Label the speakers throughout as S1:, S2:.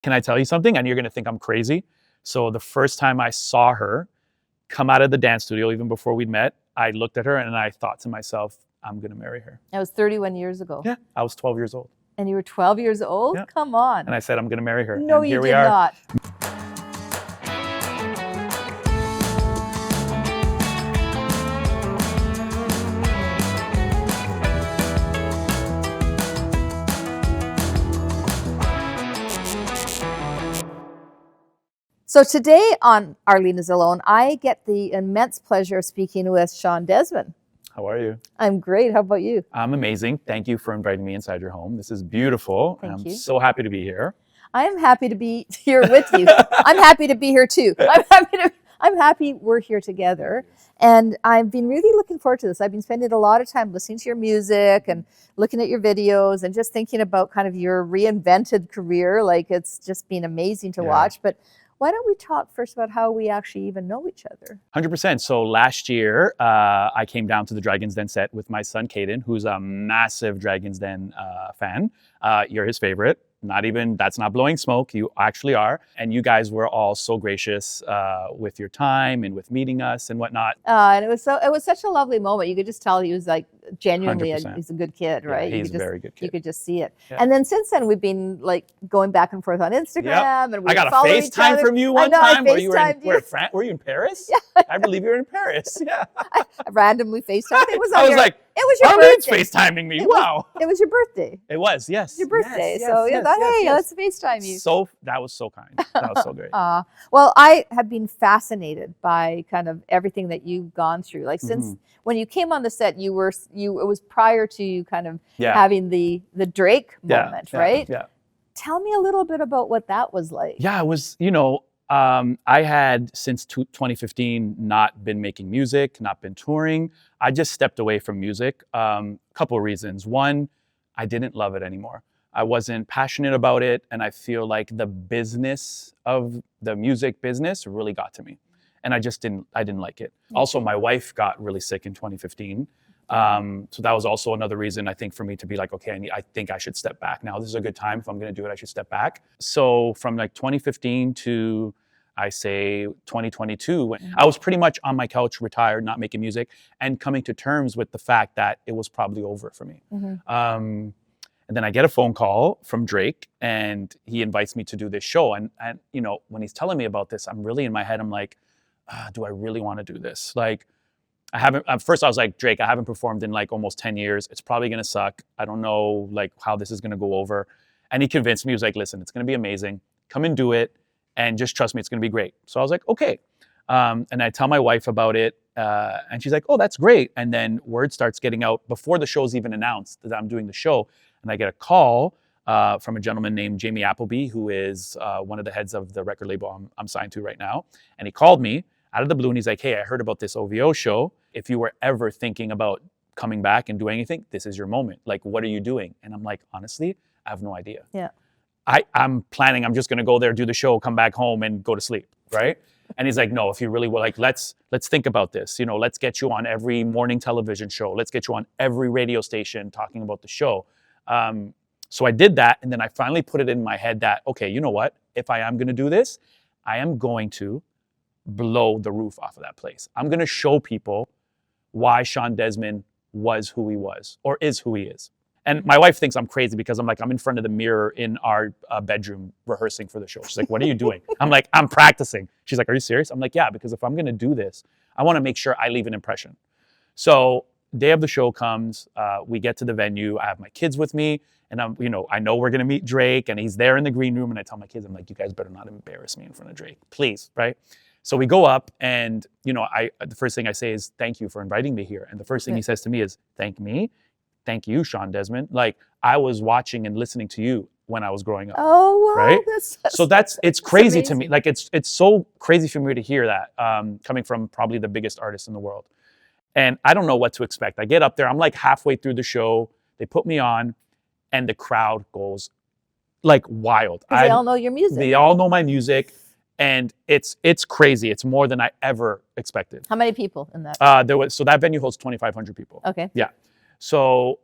S1: can I tell you something? And you're going to think I'm crazy. So the first time I saw her come out of the dance studio, even before we'd met, I looked at her and I thought to myself, I'm going to marry her.
S2: That was 31 years ago.
S1: Yeah, I was 12 years old.
S2: And you were 12 years old?
S1: Yeah.
S2: Come on.
S1: And I said, I'm going to marry her.
S2: No,
S1: and
S2: you
S1: here
S2: did
S1: we are.
S2: not. So today on Arlene is Alone, I get the immense pleasure of speaking with Shawn Desman.
S1: How are you?
S2: I'm great. How about you?
S1: I'm amazing. Thank you for inviting me inside your home. This is beautiful.
S2: Thank you.
S1: I'm so happy to be here.
S2: I'm happy to be here with you. I'm happy to be here too. I'm happy we're here together. And I've been really looking forward to this. I've been spending a lot of time listening to your music and looking at your videos and just thinking about kind of your reinvented career. Like, it's just been amazing to watch. But why don't we talk first about how we actually even know each other?
S1: 100%. So last year, I came down to the Dragon's Den set with my son, Caden, who's a massive Dragon's Den fan. You're his favorite. That's not blowing smoke. You actually are. And you guys were all so gracious with your time and with meeting us and whatnot.
S2: And it was such a lovely moment. You could just tell he was like genuinely, he's a good kid, right?
S1: Yeah, he's a very good kid.
S2: You could just see it.
S1: Yeah.
S2: And then since then, we've been like going back and forth on Instagram. And we
S1: I got a FaceTime from you one time. Were you in Paris?
S2: Yeah.
S1: I believe you're in Paris. Yeah.
S2: I randomly FaceTime. It was
S1: I was like,
S2: it was your
S1: Arlene's
S2: birthday.
S1: FaceTiming me. Wow.
S2: It was your birthday.
S1: It was, yes.
S2: Your birthday.
S1: Yes,
S2: so
S1: yes,
S2: thought,
S1: yes,
S2: hey,
S1: yes.
S2: let's FaceTime you.
S1: So that was so kind. That was so great.
S2: Well, I have been fascinated by kind of everything that you've gone through. Like since when you came on the set, it was prior to you kind of having the Drake moment, right?
S1: Yeah.
S2: Tell me a little bit about what that was like.
S1: Yeah, it was, I had since 2015 not been making music, not been touring. I just stepped away from music. Couple of reasons. One, I didn't love it anymore. I wasn't passionate about it, and I feel like the business of the music business really got to me, and I didn't like it. Also, my wife got really sick in 2015. So that was also another reason, I think, for me to be like, okay, I think I should step back now. This is a good time. If I'm going to do it, I should step back. So from like 2015 to, I say 2022, I was pretty much on my couch, retired, not making music, and coming to terms with the fact that it was probably over for me. And then I get a phone call from Drake, and he invites me to do this show. And when he's telling me about this, I'm really in my head, I'm like, do I really want to do this? Like, at first I was like, Drake, I haven't performed in like almost 10 years. It's probably going to suck. I don't know like how this is going to go over. And he convinced me. He was like, listen, it's going to be amazing. Come and do it. And just trust me, it's going to be great. So I was like, okay. And I tell my wife about it. And she's like, oh, that's great. And then word starts getting out before the show's even announced that I'm doing the show. And I get a call from a gentleman named Jamie Appleby, who is one of the heads of the record label I'm signed to right now. And he called me out of the blue and he's like, hey, I heard about this OVO show. If you were ever thinking about coming back and doing anything, this is your moment. Like, what are you doing? And I'm like, honestly, I have no idea.
S2: Yeah.
S1: I'm planning, I'm just going to go there, do the show, come back home and go to sleep, right? And he's like, no, if you really were like, let's think about this. Let's get you on every morning television show. Let's get you on every radio station talking about the show. So I did that. And then I finally put it in my head that, okay, you know what? If I am going to do this, I am going to blow the roof off of that place. I'm going to show people why Shawn Desman was who he was or is who he is. And my wife thinks I'm crazy because I'm in front of the mirror in our bedroom rehearsing for the show. She's like, what are you doing? I'm like, I'm practicing. She's like, are you serious? I'm like, yeah, because if I'm going to do this, I want to make sure I leave an impression. So day of the show comes, we get to the venue. I have my kids with me and I know we're going to meet Drake and he's there in the green room. And I tell my kids, I'm like, you guys better not embarrass me in front of Drake, please. Right. So we go up and, the first thing I say is, thank you for inviting me here. And the first thing he says to me is, thank me. Thank you, Shawn Desman. Like, I was watching and listening to you when I was growing up.
S2: Oh, wow.
S1: Right? It's crazy to me. Like, it's so crazy for me to hear that coming from probably the biggest artist in the world. And I don't know what to expect. I get up there. I'm like halfway through the show. They put me on and the crowd goes like wild.
S2: They all know your music.
S1: They all know my music. And it's crazy. It's more than I ever expected.
S2: How many people in that?
S1: So that venue holds 2,500 people.
S2: Okay.
S1: Yeah. So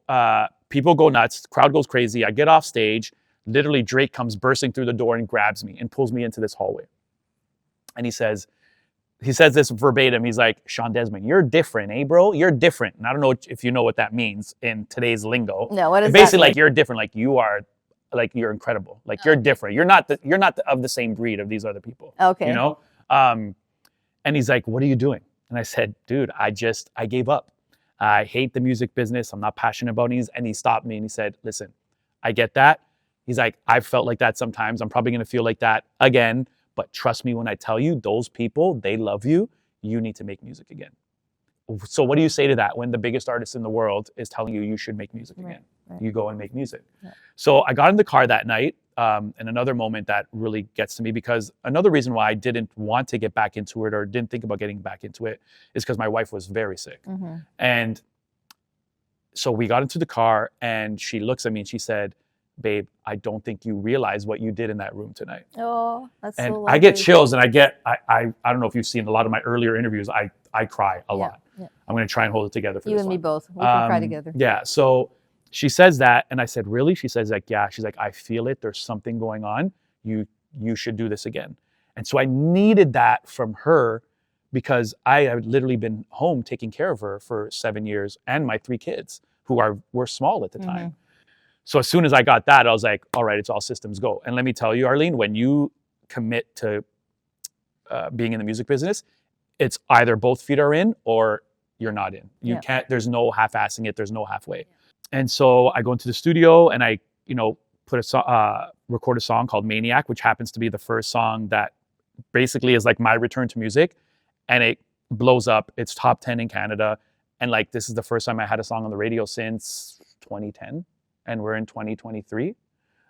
S1: people go nuts, crowd goes crazy. I get off stage, literally Drake comes bursting through the door and grabs me and pulls me into this hallway. And he says this verbatim. He's like, Shawn Desman, you're different, eh, bro? You're different. And I don't know if you know what that means in today's lingo.
S2: No, what is
S1: basically
S2: that mean?
S1: like you're different, like you are, like you're incredible, like you're different. You're not of the same breed of these other people.
S2: Okay.
S1: You know? And he's like, what are you doing? And I said, dude, I gave up. I hate the music business. I'm not passionate about it. And he stopped me and he said, listen, I get that. He's like, I've felt like that sometimes. I'm probably going to feel like that again. But trust me when I tell you, those people, they love you. You need to make music again. So what do you say to that when the biggest artist in the world is telling you you should make music again? Right. You go and make music. Yeah. So I got in the car that night. And another moment that really gets to me, because another reason why I didn't want to get back into it or didn't think about getting back into it is because my wife was very sick. And so we got into the car and she looks at me and she said, babe, I don't think you realize what you did in that room tonight.
S2: Oh, that's
S1: and
S2: so lovely.
S1: I get chills and I don't know if you've seen a lot of my earlier interviews. I cry a lot. Yeah. I'm going to try and hold it together for
S2: you
S1: this
S2: and
S1: one.
S2: me both. We can cry together.
S1: Yeah. So she says that, and I said, really? She says, like, yeah. She's like, I feel it. There's something going on. You should do this again. And so I needed that from her because I had literally been home taking care of her for 7 years and my 3 kids who were small at the time. So as soon as I got that, I was like, all right, it's all systems go. And let me tell you, Arlene, when you commit to being in the music business, it's either both feet are in or you're not in. You can't, there's no half-assing it. There's no halfway. And so I go into the studio and I, record a song called Maniac, which happens to be the first song that basically is like my return to music. And it blows up. It's top 10 in Canada. And like, this is the first time I had a song on the radio since 2010. And we're in 2023.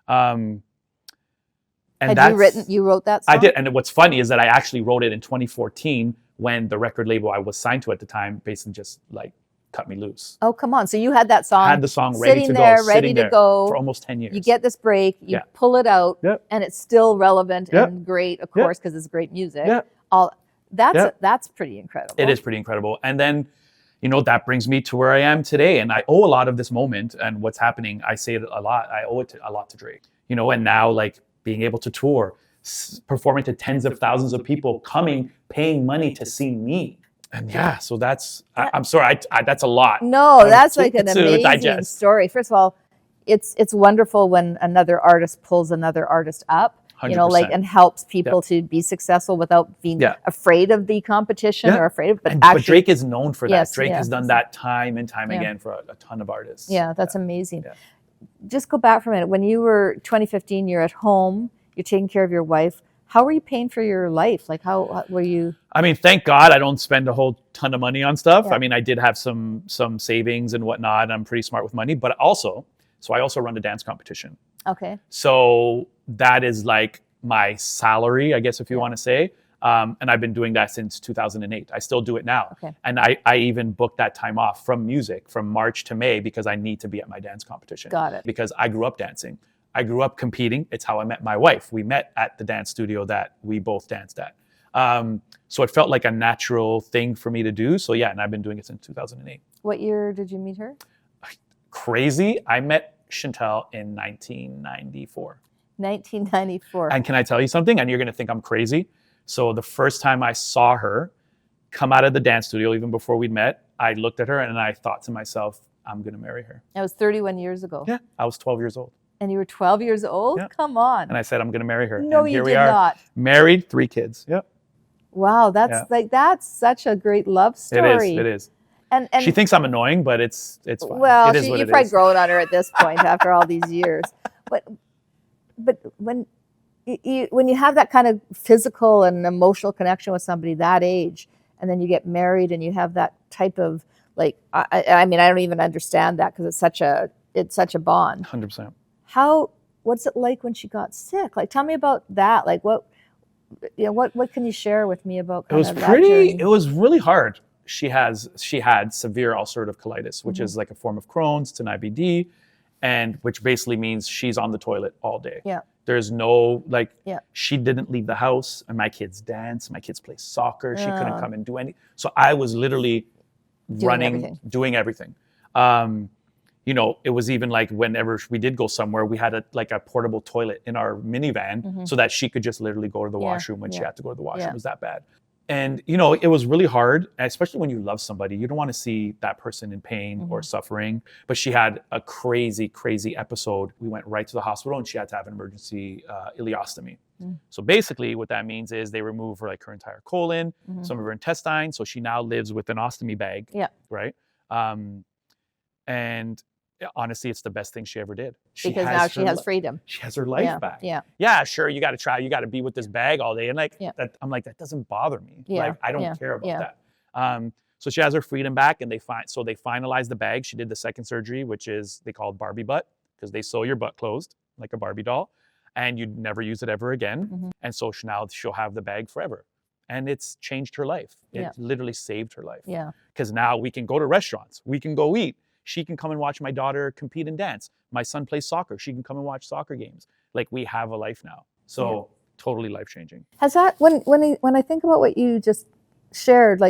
S1: And
S2: you wrote that song?
S1: I did. And what's funny is that I actually wrote it in 2014 when the record label I was signed to at the time basically just like cut me loose.
S2: Oh, come on. So you had that song.
S1: I had the song ready to go.
S2: Ready to go.
S1: For almost 10 years.
S2: You get this break, you pull it out, and it's still relevant and great, of course, because it's great music. That's pretty incredible.
S1: It is pretty incredible. And then, that brings me to where I am today. And I owe a lot of this moment and what's happening. I say it a lot. I owe it a lot to Drake, and now like being able to tour, performing to tens of thousands of people coming, paying money to see me. And so that's, I'm sorry, that's a lot.
S2: No, that's like an amazing story. First of all, it's wonderful when another artist pulls another artist up.
S1: 100%.
S2: And helps people to be successful without being afraid of the competition or afraid of, but
S1: Drake is known for that. Drake has done that time and time again for a ton of artists.
S2: Yeah, that's amazing. Yeah. Just go back for a minute. When you were 2015, you're at home, you're taking care of your wife. How were you paying for your life? Like how were you?
S1: I mean, thank God I don't spend a whole ton of money on stuff. I mean, I did have some savings and whatnot. And I'm pretty smart with money, but I also run a dance competition. Okay. So that is like my salary, I guess, if you want to say. And I've been doing that since 2008. I still do it now. Okay. And I even booked that time off from music from March to May because I need to be at my dance competition.
S2: Got it.
S1: Because I grew up dancing. I grew up competing. It's how I met my wife. We met at the dance studio that we both danced at. So it felt like a natural thing for me to do. So and I've been doing it since 2008.
S2: What year did you meet her?
S1: Crazy. I met Chantel in 1994.
S2: 1994.
S1: And can I tell you something? And you're going to think I'm crazy. So the first time I saw her come out of the dance studio, even before we'd met, I looked at her and I thought to myself, I'm going to marry her.
S2: That was 31 years ago.
S1: Yeah, I was 12 years old.
S2: And you were 12 years old? Yeah. Come on.
S1: And I said, I'm going to marry her.
S2: No,
S1: and
S2: you did not.
S1: Married, 3 kids. Yep.
S2: Wow, that's such a great love story.
S1: It is.
S2: And
S1: she thinks I'm annoying, but it's fine.
S2: Well, you've probably grown on her at this point after all these years. But when you have that kind of physical and emotional connection with somebody that age, and then you get married and you have that type of like, I mean, I don't even understand that because it's such a bond.
S1: 100%.
S2: What's it like when she got sick? Like, tell me about that. Like, what can you share with me about that journey?
S1: It was really hard. She had severe ulcerative colitis, which is like a form of Crohn's. It's an IBD, and which basically means she's on the toilet all day. Yeah. There's no she didn't leave the house, and my kids dance, my kids play soccer. She couldn't come and do any. So I was literally doing everything. it was even like whenever we did go somewhere, we had a portable toilet in our minivan so that she could just literally go to the washroom when she had to go to the washroom. It was that bad. And, it was really hard, especially when you love somebody. You don't want to see that person in pain or suffering. But she had a crazy, crazy episode. We went right to the hospital and she had to have an emergency ileostomy. So basically what that means is they remove her entire colon, some of her intestines. So she now lives with an ostomy bag, right? And honestly, it's the best thing she ever did.
S2: Because now she has freedom.
S1: She has her life back.
S2: Yeah.
S1: Sure, you got to try. You got to be with this bag all day. And that, I'm like, that doesn't bother me. I don't care about that. So she has her freedom back, and they finalized the bag. She did the second surgery, which is they call Barbie butt, because they sew your butt closed like a Barbie doll, and you'd never use it ever again. And so now she'll have the bag forever. And it's changed her life. It literally saved her life. Because now we can go to restaurants. We can go eat. She can come and watch my daughter compete and dance. My son plays soccer. She can come and watch soccer games. We have a life now. So totally life-changing.
S2: Has that, when I think about what you just shared,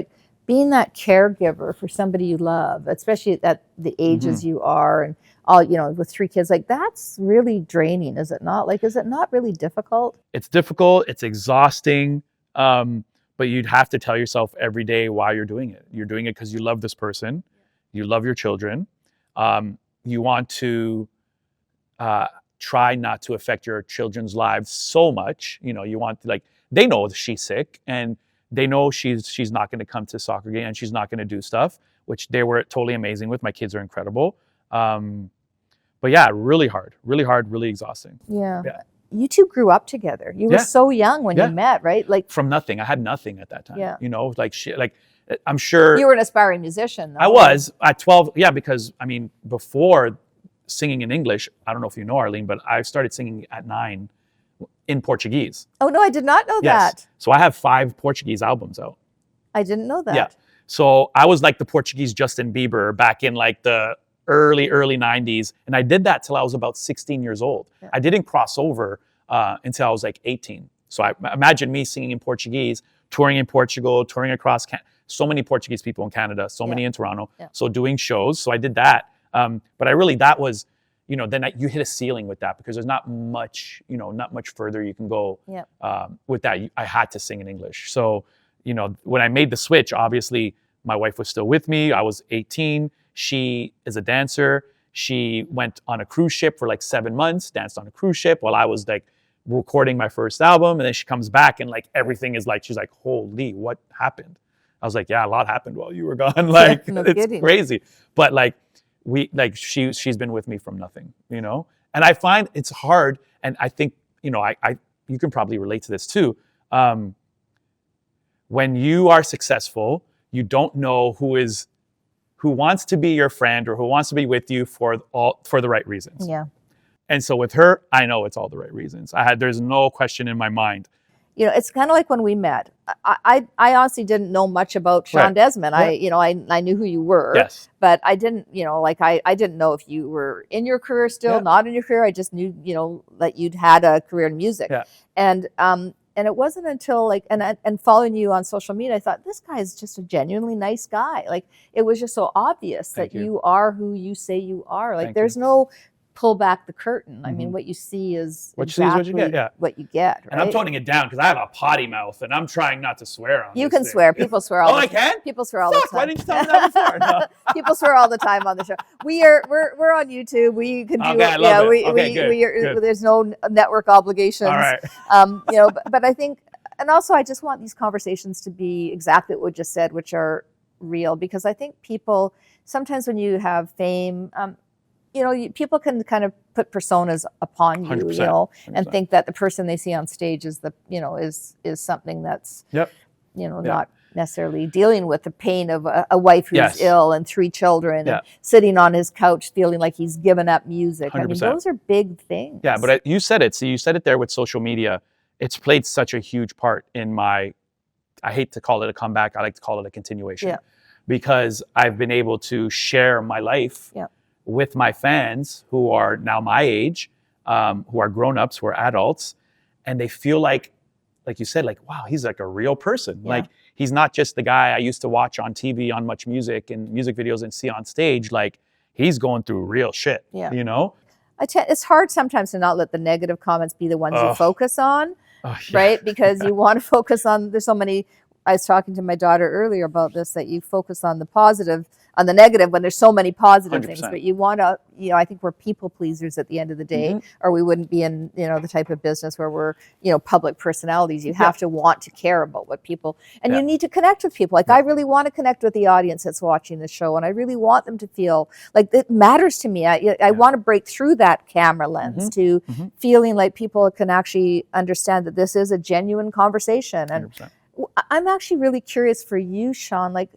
S2: being that caregiver for somebody you love, especially at the ages you are, and all, with 3 kids, that's really draining, is it not? Is it not really difficult?
S1: It's difficult. It's exhausting. But you'd have to tell yourself every day why you're doing it. You're doing it because you love this person. You love your children. You want to try not to affect your children's lives so much. You want they know she's sick, and they know she's not going to come to soccer game, and she's not going to do stuff, which they were totally amazing with. My kids are incredible. But yeah, really hard, really exhausting.
S2: Yeah. You two grew up together. You were so young when you met, right?
S1: From nothing. I had nothing at that time.
S2: Yeah.
S1: I'm sure
S2: you were an aspiring musician, though.
S1: I was at 12. Yeah, because before singing in English, I don't know if you know, Arlene, but I started singing at 9 in Portuguese.
S2: Oh no, I did not know that.
S1: So I have 5 Portuguese albums out.
S2: I didn't know that.
S1: Yeah. So I was like the Portuguese Justin Bieber back in the early 90s. And I did that till I was about 16 years old. Yeah. I didn't cross over until I was 18. So I imagine me singing in Portuguese, touring in Portugal, touring across so many Portuguese people in Canada, so many in Toronto. Yeah. So doing shows. So I did that. But that was, then you hit a ceiling with that, because there's not much further you can go with that. I had to sing in English. So, when I made the switch, obviously my wife was still with me. I was 18. She is a dancer. She went on a cruise ship for 7 months, danced on a cruise ship while I was recording my first album. And then she comes back and everything is she's like, holy, what happened? I was like, yeah, a lot happened while you were gone. No it's kidding. Crazy. But she's been with me from nothing, And I find it's hard. And I think, you can probably relate to this too. When you are successful, you don't know who wants to be your friend or who wants to be with you for the right reasons.
S2: Yeah.
S1: And so with her, I know it's all the right reasons. There's no question in my mind.
S2: It's kind of like when we met. I honestly didn't know much about Shawn Desman. Yeah. I knew who you were, but I didn't, I didn't know if you were in your career still, not in your career. I just knew, that you'd had a career in music. Yeah. And it wasn't until and following you on social media, I thought, this guy is just a genuinely nice guy. It was just so obvious that you are who you say you are. There's no pull back the curtain. I mean, what you see is
S1: what
S2: exactly
S1: you get.
S2: What you get. Right?
S1: And I'm toning it down because I have a potty mouth, and I'm trying not to swear on.
S2: You can swear. People swear all the time.
S1: I can?
S2: People swear all the time.
S1: Why didn't you tell me that before? No.
S2: People swear all the time on the show. We're on YouTube. We can do
S1: okay, I love it.
S2: Good. There's no network obligations.
S1: All right.
S2: But I think, and also I just want these conversations to be exactly what you just said, which are real, because I think people sometimes when you have fame, people can kind of put personas upon you,
S1: 100%.
S2: and think that the person they see on stage is is something that's, not necessarily dealing with the pain of a wife who's ill and 3 children and sitting on his couch feeling like he's given up music. 100%. I mean, those are big things.
S1: Yeah, but you said it. So you said it there with social media. It's played such a huge part in my, I hate to call it a comeback. I like to call it a continuation, because I've been able to share my life with my fans who are now my age, who are grown-ups, who are adults, and they feel like you said, wow, he's a real person. Yeah. He's not just the guy I used to watch on TV on Much Music and music videos and see on stage. he's going through real shit,
S2: Yeah.
S1: you know?
S2: It's hard sometimes to not let the negative comments be the ones you focus on,
S1: Oh, yeah.
S2: right? Because you want to focus on, there's so many, I was talking to my daughter earlier about this, that you focus on the positive, on the negative when there's so many positive
S1: 100%.
S2: things, but you want to, you know, I think we're people pleasers at the end of the day, or we wouldn't be in, you know, the type of business where we're, you know, public personalities. You have to want to care about what people, and you need to connect with people. Like I really want to connect with the audience that's watching the show, and I really want them to feel like it matters to me. I want to break through that camera lens to feeling like people can actually understand that this is a genuine conversation. And
S1: 100%.
S2: I'm actually really curious for you, Shawn, like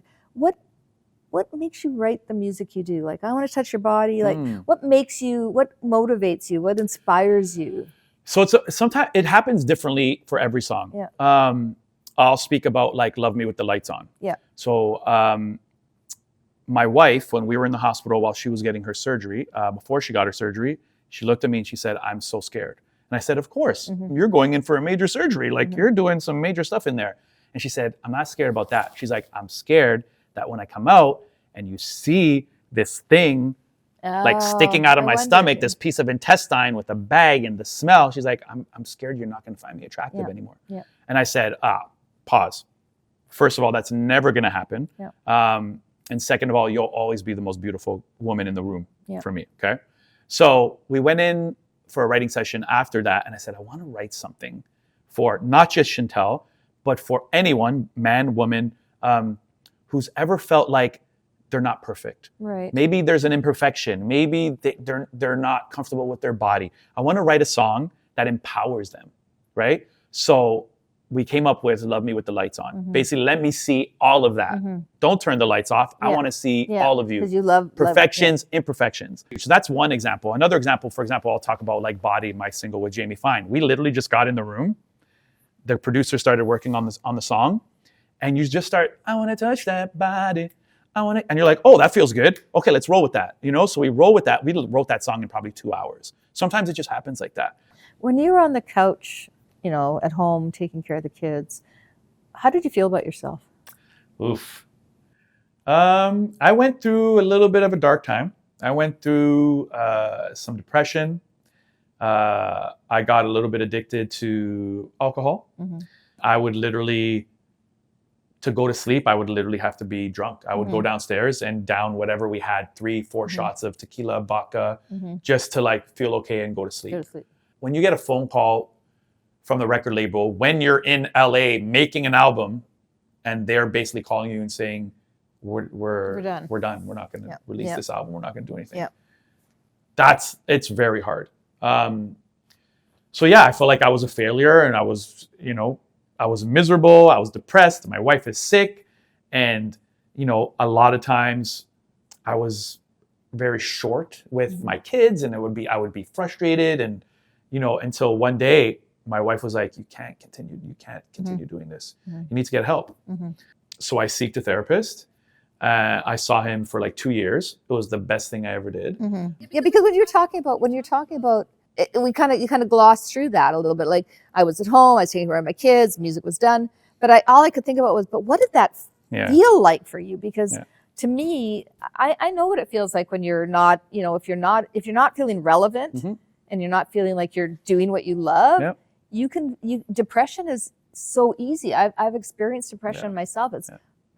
S2: what makes you write the music you do? Like, I want to touch your body. Like, what makes you, what motivates you? What inspires you?
S1: So sometimes it happens differently for every song.
S2: Yeah.
S1: I'll speak about like Love Me with the Lights On.
S2: Yeah.
S1: So my wife, when we were in the hospital while she was getting her surgery, before she got her surgery, she looked at me and she said, I'm so scared. And I said, of course, you're going in for a major surgery. Like you're doing some major stuff in there. And she said, I'm not scared about that. She's like, I'm scared that when I come out and you see this thing like sticking out of my stomach, this piece of intestine with a bag and the smell, she's like, I'm scared you're not going to find me attractive anymore.
S2: Yeah.
S1: And I said, pause. First of all, that's never going to happen.
S2: Yeah.
S1: And second of all, you'll always be the most beautiful woman in the room for me. Okay. So we went in for a writing session after that. And I said, I want to write something for not just Chantel, but for anyone, man, woman, who's ever felt like they're not perfect.
S2: Right.
S1: Maybe there's an imperfection. Maybe they're not comfortable with their body. I want to write a song that empowers them, right? So we came up with Love Me with the Lights On. Basically, let me see all of that. Don't turn the lights off. I want to see all of you.
S2: Because you love
S1: perfections, imperfections. So that's one example. Another example, for example, I'll talk about like Body, my single with Jamie Fine. We literally just got in the room. The producer started working on the song. And you just start, I want to touch that body. I want to, and you're like, oh, that feels good. Okay, let's roll with that. You know, so we roll with that. We wrote that song in probably 2 hours. Sometimes it just happens like that.
S2: When you were on the couch, you know, at home, taking care of the kids, how did you feel about yourself?
S1: Oof. I went through a little bit of a dark time. I went through some depression. I got a little bit addicted to alcohol. I would literally, to go to sleep, I would literally have to be drunk. I would go downstairs and down whatever we had, 3-4 shots of tequila, vodka, just to like feel okay and go to sleep. When you get a phone call from the record label, when you're in LA making an album, and they're basically calling you and saying, we're done. We're not going to release this album. We're not going to do anything. It's very hard. So yeah, I felt like I was a failure, and I was, you know, I was miserable. I was depressed. My wife is sick. And, you know, a lot of times I was very short with my kids, and I would be frustrated. And, you know, until one day my wife was like, you can't continue doing this. You need to get help. So I seeked a therapist. I saw him for like 2 years. It was the best thing I ever did.
S2: Yeah, because when you're talking about it, you kind of glossed through that a little bit. Like, I was at home, I was taking care of my kids, music was done, but all I could think about was, but what did that feel like for you? Because to me, I know what it feels like when you're not, you know, if you're not feeling relevant and you're not feeling like you're doing what you love, depression is so easy. I've experienced depression myself. It's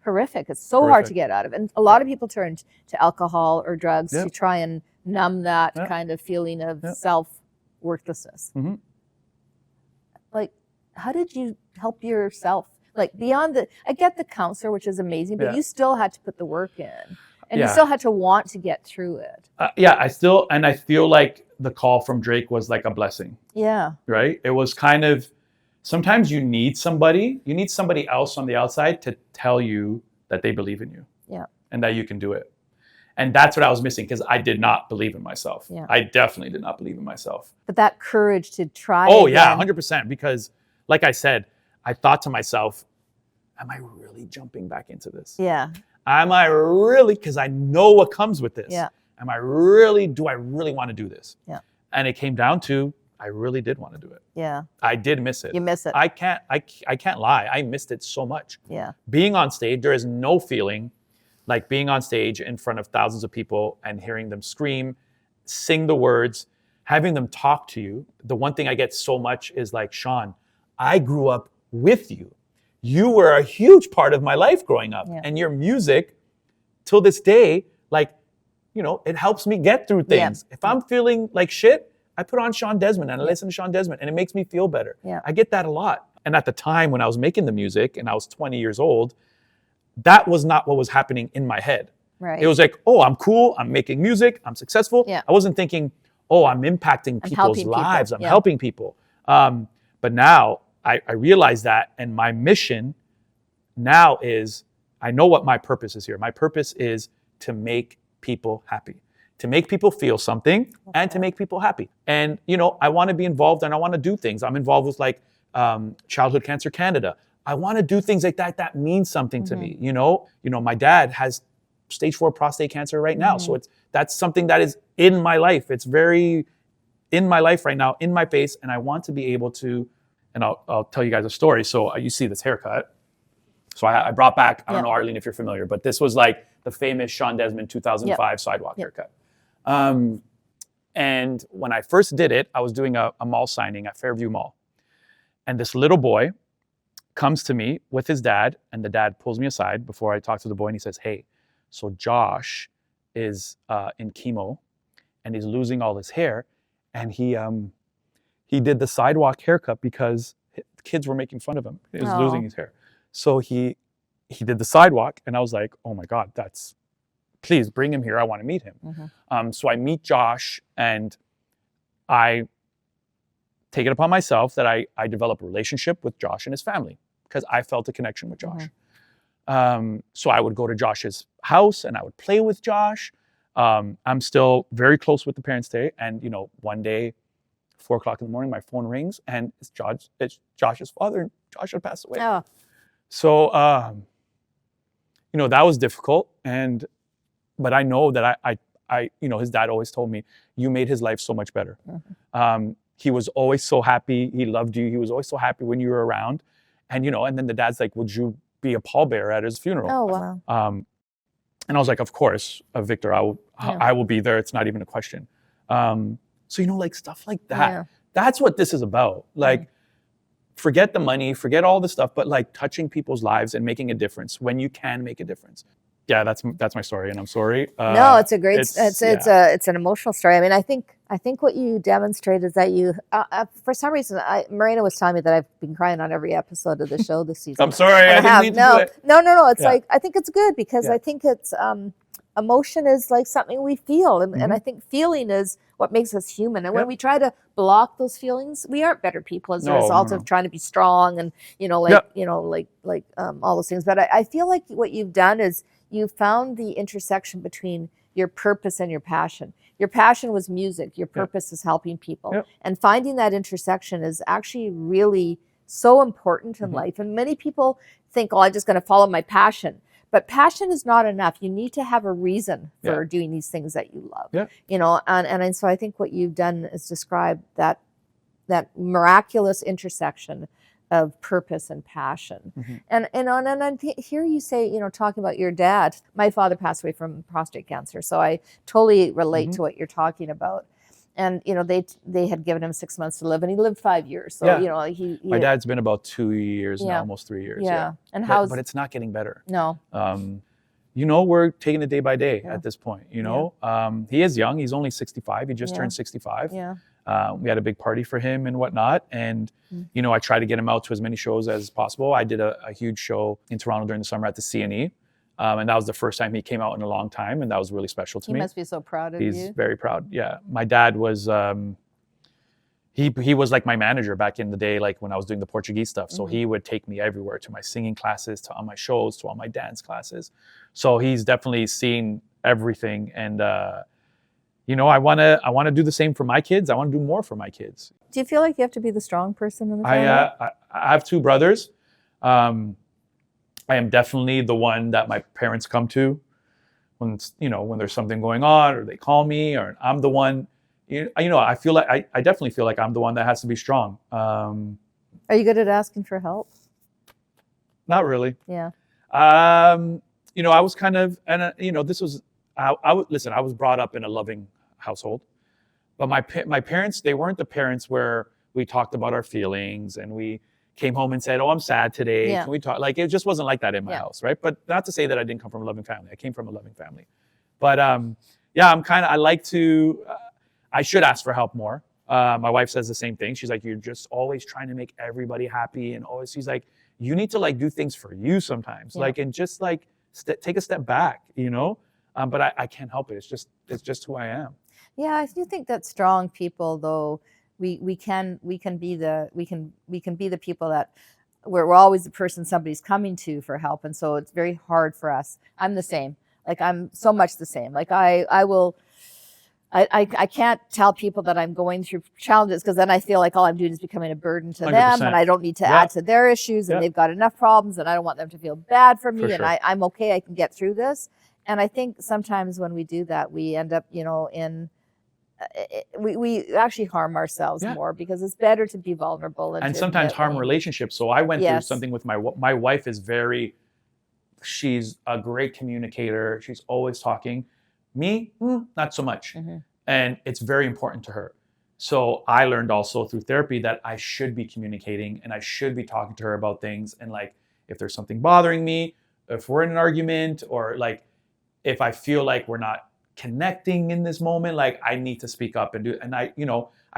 S2: horrific. It's so hard to get out of. And a lot of people turn to alcohol or drugs to try and numb that kind of feeling of self-worthlessness. Like, how did you help yourself? Like, beyond I get the counselor, which is amazing, but you still had to put the work in. And you still had to want to get through it.
S1: I feel like the call from Drake was like a blessing. Yeah. Right? It was kind of, sometimes you need somebody else on the outside to tell you that they believe in you. Yeah. And that you can do it. And that's what I was missing, because I did not believe in myself. Yeah. I definitely did not believe in myself.
S2: But that courage to try.
S1: Oh, yeah, 100%. Because like I said, I thought to myself, am I really jumping back into this? Yeah. Am I really, because I know what comes with this. Yeah. Do I really want to do this? Yeah. And it came down to, I really did want to do it. Yeah. I did miss it.
S2: You miss it.
S1: I can't lie. I missed it so much. Yeah. Being on stage, there is no feeling like being on stage in front of thousands of people and hearing them scream, sing the words, having them talk to you. The one thing I get so much is like, Shawn, I grew up with you. You were a huge part of my life growing up. And your music, till this day, like, you know, it helps me get through things. If I'm feeling like shit, I put on Shawn Desman and I listen to Shawn Desman and it makes me feel better. I get that a lot. And at the time when I was making the music and I was 20 years old, that was not what was happening in my head. It was like, oh, I'm cool. I'm making music. I'm successful. I wasn't thinking, oh, I'm impacting people's lives. I'm helping people. But now I realize that. And my mission now is, I know what my purpose is here. My purpose is to make people happy, to make people feel something and to make people happy. And, you know, I want to be involved and I want to do things. I'm involved with like Childhood Cancer Canada. I want to do things like that. That means something to me. You know, my dad has stage 4 prostate cancer right now. So that's something that is in my life. It's very in my life right now, in my face. And I want to be able to, and I'll tell you guys a story. So you see this haircut. So I brought back, I don't know, Arlene, if you're familiar, but this was like the famous Shawn Desman 2005 sidewalk haircut. And when I first did it, I was doing a mall signing at Fairview Mall. And this little boy comes to me with his dad, and the dad pulls me aside before I talk to the boy, and he says, hey, so Josh is in chemo and he's losing all his hair, and he did the sidewalk haircut because kids were making fun of him. He was losing his hair. So he did the sidewalk, and I was like, oh my God, please bring him here. I want to meet him. So I meet Josh, and I take it upon myself that I develop a relationship with Josh and his family because I felt a connection with Josh. So I would go to Josh's house and I would play with Josh. I'm still very close with the parents today. And, you know, one day, 4 o'clock in the morning, my phone rings and it's Josh's father, and Josh had passed away. So, you know, that was difficult. But I know that I, you know, his dad always told me, you made his life so much better. He was always so happy. He loved you. He was always so happy when you were around. And, you know, and then the dad's like, would you be a pallbearer at his funeral?
S2: Oh, wow.
S1: And I was like, of course, Victor, I will be there. It's not even a question. So, you know, like stuff like that. That's what this is about. Like, forget the money, forget all the stuff, but like touching people's lives and making a difference when you can make a difference. Yeah, that's my story, and I'm sorry.
S2: No, it's a great. It's an emotional story. I mean, I think what you demonstrate is that you, for some reason, Marina was telling me that I've been crying on every episode of the show this season.
S1: I'm sorry, I didn't mean to do it.
S2: No. It's like, I think it's good because I think it's emotion is like something we feel, and I think feeling is what makes us human. And when we try to block those feelings, we aren't better people as a result of trying to be strong and all those things. But I feel like what you've done is you found the intersection between your purpose and your passion. Your passion was music. Your purpose is helping people. And finding that intersection is actually really so important in life. And many people think, oh, I'm just going to follow my passion. But passion is not enough. You need to have a reason for doing these things that you love. You know, and so I think what you've done is describe that miraculous intersection of purpose and passion. And I hear you say, you know, talking about your dad. My father passed away from prostate cancer, so I totally relate to what you're talking about. And you know, they had given him 6 months to live, and he lived 5 years. So you know, my
S1: dad's been about 2 years now, almost 3 years.
S2: And
S1: but it's not getting better.
S2: No.
S1: You know, we're taking it day by day at this point. You know, he is young. He's only 65. He just turned 65. We had a big party for him and whatnot. And, you know, I tried to get him out to as many shows as possible. I did a huge show in Toronto during the summer at the CNE. And that was the first time he came out in a long time. And that was really special to me.
S2: He must be so proud of you.
S1: He's very proud. Yeah. My dad was, he was like my manager back in the day, like when I was doing the Portuguese stuff. So he would take me everywhere, to my singing classes, to all my shows, to all my dance classes. So he's definitely seen everything. And, you know, I want to do the same for my kids. I want to do more for my kids.
S2: Do you feel like you have to be the strong person in the family?
S1: I have 2 brothers. I am definitely the one that my parents come to when there's something going on, or they call me, or I'm the one. You know, I feel like I definitely feel like I'm the one that has to be strong.
S2: Are you good at asking for help?
S1: Not really.
S2: Yeah.
S1: I was kind of, and this was, listen, I was brought up in a loving household, but my parents, they weren't the parents where we talked about our feelings and we came home and said, "Oh, I'm sad today.
S2: Yeah.
S1: Can we talk?" Like, it just wasn't like that in my
S2: Yeah.
S1: house, right? But not to say that I didn't come from a loving family. I came from a loving family. But yeah, I like to, I should ask for help more. My wife says the same thing. She's like, "You're just always trying to make everybody happy." And always, she's like, "You need to like do things for you sometimes."
S2: Yeah.
S1: Like, and just like take a step back, but I can't help it. It's just who I am.
S2: Yeah, I do think that strong people, though, we can be the people that we're always the person somebody's coming to for help, and so it's very hard for us. I'm the same. Like, I'm so much the same. Like, I can't tell people that I'm going through challenges, because then I feel like all I'm doing is becoming a burden to
S1: 100%.
S2: them, and I don't need to add to their issues, and they've got enough problems, and I don't want them to feel bad for me, and I'm okay, I can get through this. And I think sometimes when we do that, we end up, we actually harm ourselves more, because it's better to be vulnerable
S1: and sometimes harm relationships. So I went through something with my wife is she's a great communicator. She's always talking. Me, not so much. And it's very important to her. So I learned also through therapy that I should be communicating and I should be talking to her about things. And like, if there's something bothering me, if we're in an argument, or like, if I feel like we're not connecting in this moment, like, I need to speak up and do it. And I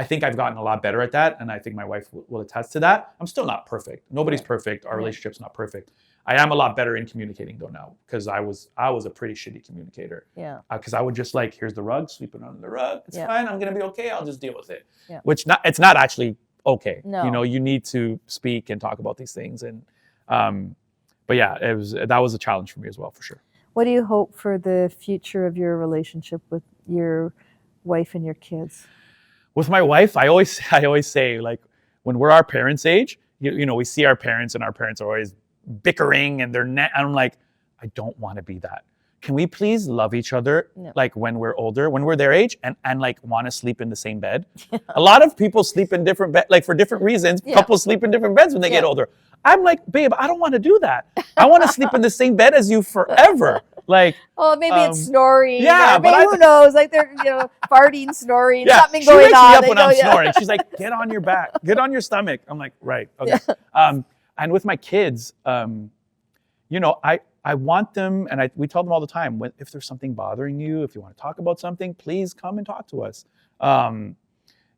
S1: think I've gotten a lot better at that. And I think my wife will attest to that. I'm still not perfect. Nobody's perfect. Our relationship's not perfect. I am a lot better in communicating though now, because I was a pretty shitty communicator. Yeah. Because I would just like, here's the rug, sweep it under the rug. It's fine. I'm gonna be okay. I'll just deal with it. Yeah. It's not actually okay. No. You need to speak and talk about these things. And but yeah, that was a challenge for me as well, for sure.
S2: What do you hope for the future of your relationship with your wife and your kids?
S1: With my wife, I always say, like, when we're our parents' age, we see our parents, and our parents are always bickering, and I'm like, I don't want to be that. Can we please love each other like when we're older, when we're their age, and like want to sleep in the same bed? A lot of people sleep in different beds, like for different reasons. Couples sleep in different beds when they get older. I'm like, babe, I don't want to do that. I want to sleep in the same bed as you forever. Like,
S2: oh, maybe it's snoring.
S1: Yeah,
S2: but who knows? Like, they're farting, snoring, something going on.
S1: She wakes me up when I'm snoring. She's like, get on your back, get on your stomach. I'm like, right, okay. And with my kids, I want them, and we tell them all the time, if there's something bothering you, if you want to talk about something, please come and talk to us. And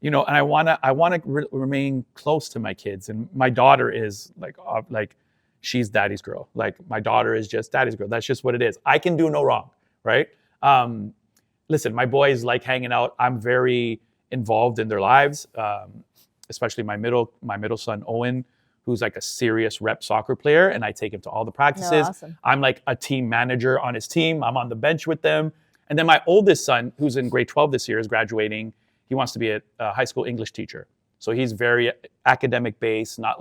S1: I want to remain close to my kids. And my daughter is like she's daddy's girl. Like, my daughter is just daddy's girl. That's just what it is. I can do no wrong, right? Listen, my boys like hanging out. I'm very involved in their lives, especially my middle son, Owen, who's like a serious rep soccer player, and I take him to all the practices.
S2: Awesome.
S1: I'm like a team manager on his team. I'm on the bench with them. And then my oldest son, who's in grade 12 this year, is graduating. He wants to be a high school English teacher. So he's very academic based, not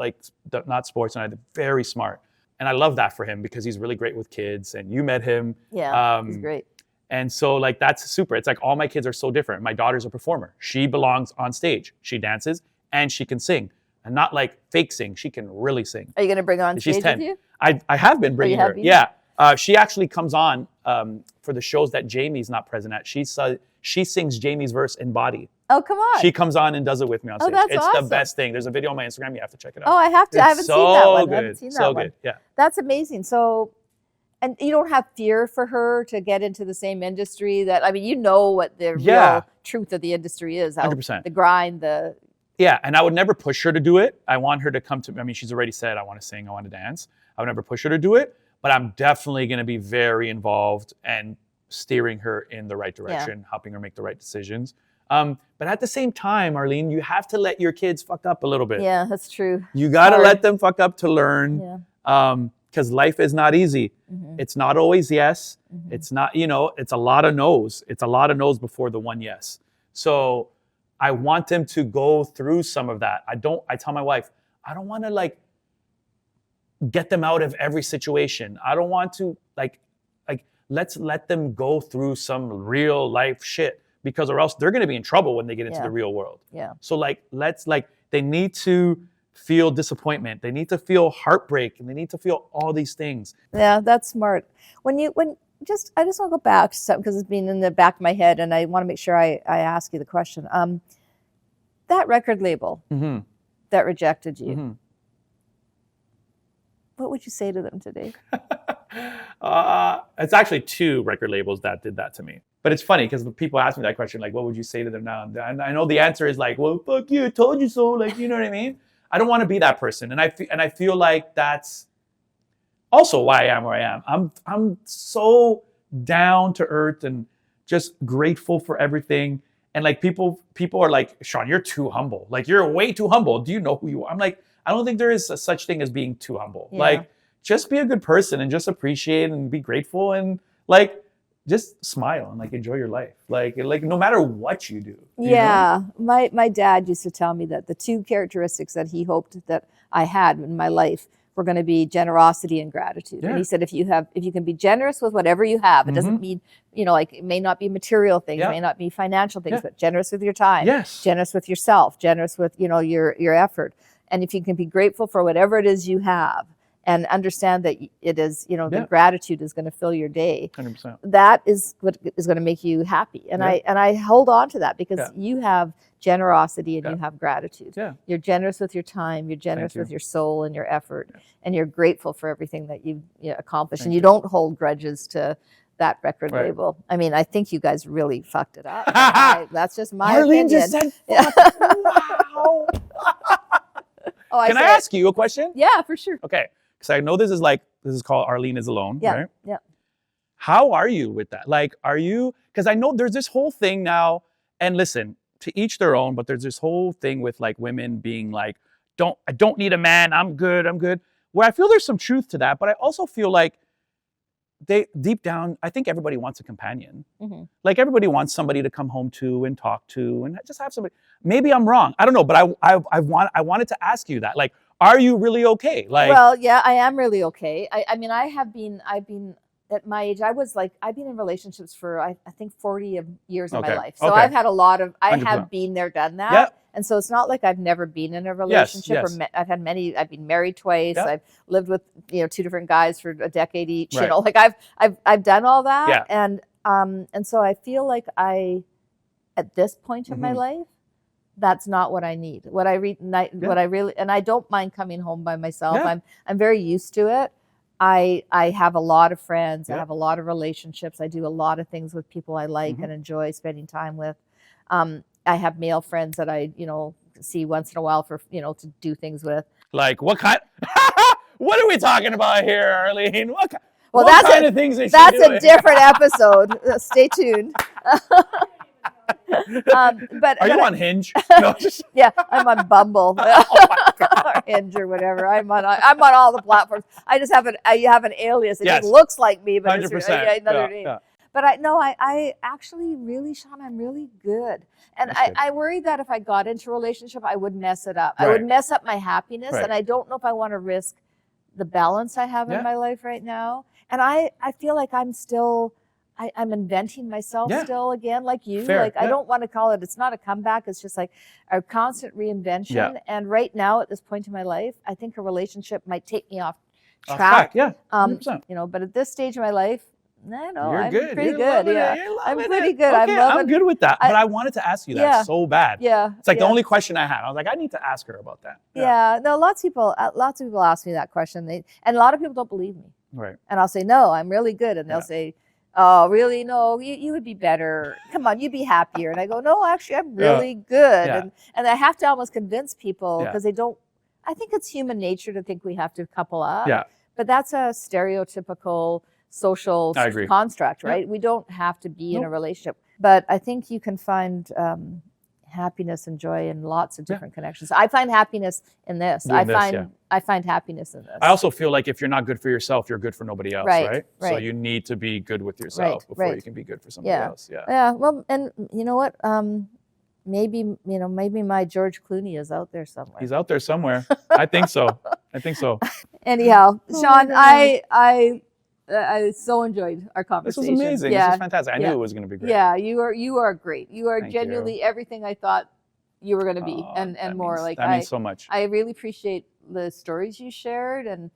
S1: sports, and very smart. And I love that for him, because he's really great with kids. And you met him.
S2: Yeah, he's great.
S1: And so like, that's super. It's like, all my kids are so different. My daughter's a performer. She belongs on stage. She dances and she can sing. And not like fake sing. She can really sing.
S2: Are you going to bring her on stage with you?
S1: I have been bringing her. Yeah. She actually comes on for the shows that Jamie's not present at. She sings Jamie's verse in Body.
S2: Oh, come on.
S1: She comes on and does it with me on stage.
S2: That's
S1: it's
S2: awesome.
S1: The best thing. There's a video on my Instagram. You have to check it out.
S2: Oh, I have to. I haven't seen that one.
S1: Good.
S2: I haven't seen that
S1: so
S2: one.
S1: Good. Yeah.
S2: That's amazing. So, and you don't have fear for her to get into the same industry what the real truth of the industry is. How
S1: 100%.
S2: The grind,
S1: Yeah, and I would never push her to do it. I want her to come to me. She's already said, I want to sing, I want to dance. I would never push her to do it, but I'm definitely going to be very involved and steering her in the right direction, helping her make the right decisions. But at the same time, Arlene, you have to let your kids fuck up a little bit.
S2: Yeah, that's true.
S1: You got to let them fuck up to learn. Yeah. Because life is not easy. Mm-hmm. It's not always yes. Mm-hmm. It's not, it's a lot of no's. It's a lot of no's before the one yes. So I want them to go through some of that. I tell my wife, I don't want to like get them out of every situation. I don't want to let's let them go through some real life shit, because or else they're going to be in trouble when they get into the real world.
S2: Yeah.
S1: So they need to feel disappointment. They need to feel heartbreak, and they need to feel all these things.
S2: Yeah, that's smart. I just want to go back to something because it's been in the back of my head, and I want to make sure I ask you the question. That record label that rejected you, what would you say to them today?
S1: It's actually 2 record labels that did that to me. But it's funny because people ask me that question, like, what would you say to them now? And I know the answer is like, well, fuck you, told you so. Like, you know what I mean? I don't want to be that person. And I feel like that's also why I am where I am. I'm so down to earth and just grateful for everything. And like people are like, Shawn, you're too humble. Like, you're way too humble. Do you know who you are? I'm like, I don't think there is a such thing as being too humble.
S2: Yeah.
S1: Like, just be a good person and just appreciate and be grateful and like just smile and like enjoy your life. Like no matter what you do. You know?
S2: My dad used to tell me that the 2 characteristics that he hoped that I had in my life were going to be generosity and gratitude.
S1: Yeah.
S2: And he said, if you can be generous with whatever you have, it doesn't mean, like it may not be material things, may not be financial things, but generous with your time, generous with yourself, generous with, your effort. And if you can be grateful for whatever it is you have, and understand that it is, the gratitude is going to fill your day.
S1: 100%.
S2: That is what is going to make you happy. And I hold on to that because you have generosity and you have gratitude.
S1: Yeah.
S2: You're generous with your time, you're generous with your soul and your effort, and you're grateful for everything that you've accomplished. And you don't hold grudges to that record label. I mean, I think you guys really fucked it up. That's just my
S1: Arlene
S2: opinion.
S1: just said, wow. Can I ask you a question?
S2: Yeah, for sure.
S1: Okay. Because I know this is called Arlene is Alone, right?
S2: Yeah.
S1: How are you with that? Like, because I know there's this whole thing now, and listen, to each their own, but there's this whole thing with like women being like, I don't need a man, I'm good. Where I feel there's some truth to that, but I also feel like deep down, I think everybody wants a companion. Like everybody wants somebody to come home to and talk to and just have somebody. Maybe I'm wrong. I don't know, but I wanted to ask you that. Like, are you really okay? Like,
S2: well, yeah, I am really okay. I mean, I've been at my age, I've been in relationships for I think 40 years of my life. So I've had I have been there, done that. Yep. And so it's not like I've never been in a relationship.
S1: Yes.
S2: Or I've been married twice. Yep. I've lived with 2 different guys for a decade each.
S1: Right.
S2: Like I've done all that.
S1: Yeah.
S2: And so I feel like at this point in my life, that's not what I need. What I really, and I don't mind coming home by myself.
S1: Yeah.
S2: I'm very used to it. I have a lot of friends. I have a lot of relationships. I do a lot of things with people I like and enjoy spending time with. I have male friends that I, see once in a while for, to do things with.
S1: Like what kind? What are we talking about here, Arlene?
S2: Well,
S1: what kind of things is she
S2: that's
S1: doing?
S2: A different episode. Stay tuned.
S1: Are you on Hinge? No,
S2: yeah, I'm on Bumble or Hinge or whatever. I'm on all the platforms. I just have an alias. It just looks like me, but
S1: 100%.
S2: It's another name. Yeah. But I actually really, Shawn, I'm really good. And I worry that if I got into a relationship, I would mess it up. Right. I would mess up my happiness. Right. And I don't know if I want to risk the balance I have in my life right now. And I feel like I'm inventing myself still again, like you.
S1: Fair.
S2: Like I don't want to call it, it's not a comeback. It's just like a constant reinvention. Yeah. And right now at this point in my life, I think a relationship might take me off track.
S1: Yeah, 100%.
S2: But at this stage of my life, I'm
S1: good.
S2: pretty
S1: You're
S2: good. Yeah, I'm pretty good.
S1: Okay, I'm good with that. But I wanted to ask you that so bad.
S2: Yeah,
S1: it's like the only question I had. I was like, I need to ask her about that.
S2: Yeah. No, lots of people ask me that question. And a lot of people don't believe me.
S1: Right.
S2: And I'll say, no, I'm really good. And they'll say, oh, really? No, you would be better. Come on, you'd be happier. And I go, no, actually, I'm really good. Yeah. And I have to almost convince people because they don't. I think it's human nature to think we have to couple up. Yeah. But that's a stereotypical social construct, right? Yeah. We don't have to be in a relationship. But I think you can find happiness and joy in lots of different connections. I find happiness in this. I find happiness in this.
S1: I also feel like if you're not good for yourself, you're good for nobody else, right? So you need to be good with yourself before you can be good for somebody else. Yeah.
S2: Yeah. Well, and you know what? Maybe my George Clooney is out there somewhere.
S1: He's out there somewhere. I think so.
S2: Anyhow, Shawn, I so enjoyed our conversation.
S1: This was amazing. Yeah. This was fantastic. I knew it was going to be great.
S2: Yeah, you are great. You are genuinely everything I thought you were going to be,
S1: Oh,
S2: and
S1: that
S2: more.
S1: means,
S2: Like
S1: that means so much.
S2: I really appreciate the stories you shared, and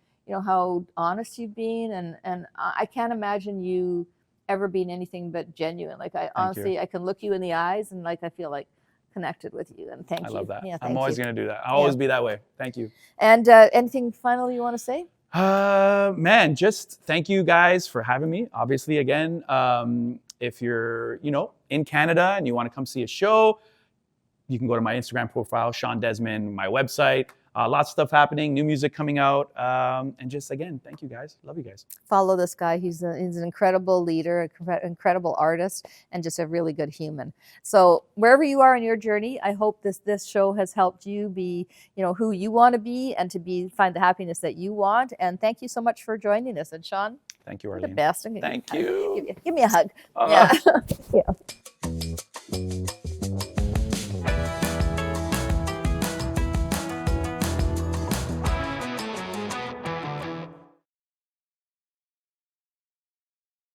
S2: how honest you've been, and I can't imagine you ever being anything but genuine. Like I
S1: Thank you.
S2: honestly, I can look you in the eyes, and like I feel like connected with you. And thank you.
S1: I love that.
S2: Yeah,
S1: I'm
S2: thank
S1: always
S2: you.
S1: going to do that. I'll always be that way. Thank you.
S2: And anything final you want to say?
S1: Man, just thank you guys for having me. Obviously, again, if you're, in Canada and you want to come see a show, you can go to my Instagram profile, Shawn Desman, my website. Lots of stuff happening, new music coming out. And just, again, thank you guys. Love you guys.
S2: Follow this guy. He's an incredible leader, incredible artist, and just a really good human. So wherever you are in your journey, I hope this show has helped you be, who you want to be, and to find the happiness that you want. And thank you so much for joining us. And Shawn,
S1: Thank you,
S2: you're
S1: Arlene.
S2: the best.
S1: Thank you.
S2: Give me a hug.
S1: Uh,
S2: Yeah. Yeah.